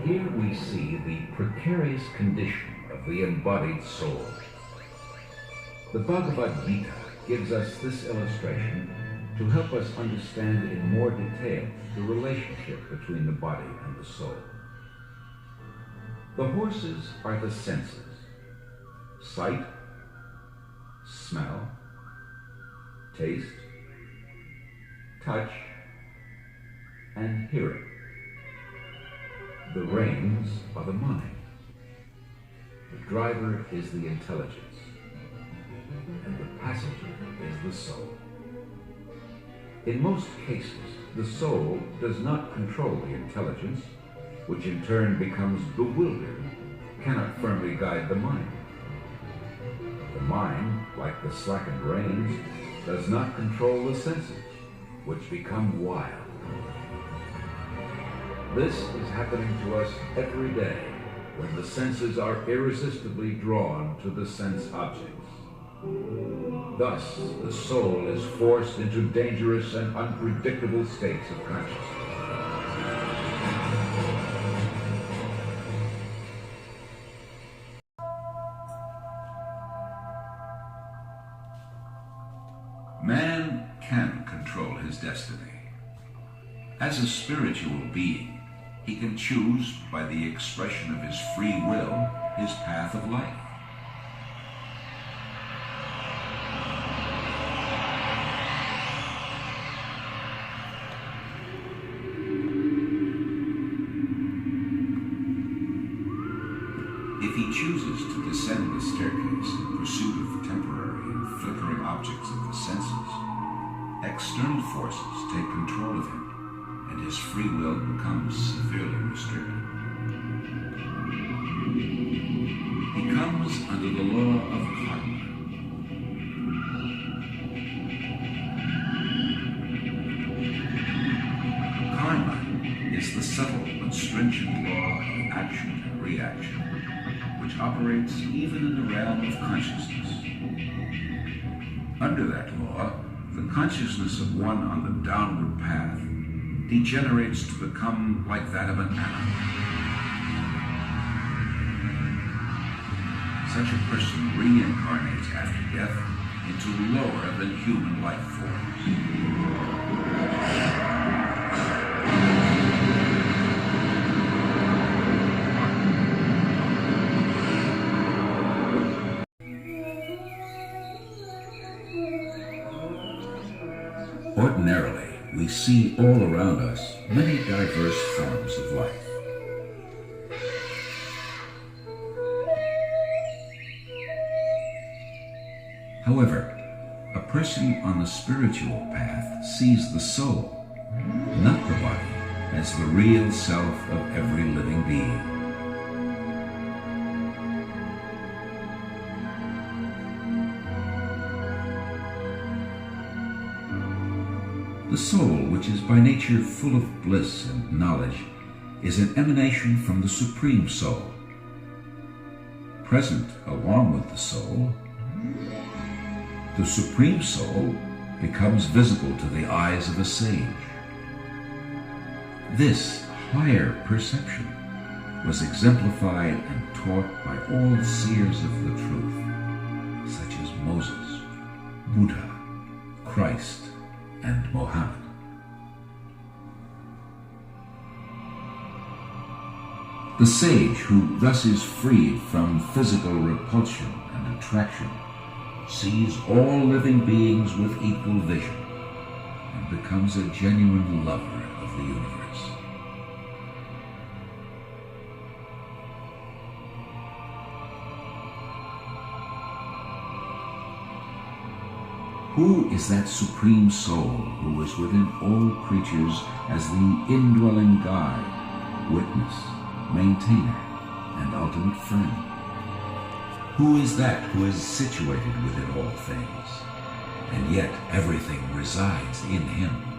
Here we see the precarious condition of the embodied soul. The Bhagavad Gita gives us this illustration to help us understand in more detail the relationship between the body and the soul. The horses are the senses: sight, smell, taste, touch, and hearing. The reins are the mind. The driver is the intelligence, and the passenger is the soul. In most cases, the soul does not control the intelligence, which in turn becomes bewildered, cannot firmly guide the mind. The mind, like the slackened reins, does not control the senses, which become wild. This is happening to us every day when the senses are irresistibly drawn to the sense objects. Thus, the soul is forced into dangerous and unpredictable states of consciousness. Man can control his destiny. As a spiritual being, he can choose, by the expression of his free will, his path of life. If he chooses to descend the staircase in pursuit of temporary and flickering objects of the senses, external forces take control of him, and his free will becomes severely restricted. He comes under the law of karma. Karma is the subtle but stringent law of action and reaction, which operates even in the realm of consciousness. Under that law, the consciousness of one on the downward path degenerates to become like that of an animal. Such a person reincarnates after death into lower than human life forms. Ordinarily, we see all around us many diverse forms of life. However, a person on the spiritual path sees the soul, not the body, as the real self of every living being. The soul, which is by nature full of bliss and knowledge, is an emanation from the Supreme Soul. Present along with the soul, the Supreme Soul becomes visible to the eyes of a sage. This higher perception was exemplified and taught by all seers of the truth, such as Moses, Buddha, Christ, and Mohammed. The sage, who thus is freed from physical repulsion and attraction, sees all living beings with equal vision and becomes a genuine lover of the universe. Who is that Supreme Soul who is within all creatures as the indwelling guide, witness, maintainer, and ultimate friend? Who is that who is situated within all things, and yet everything resides in him?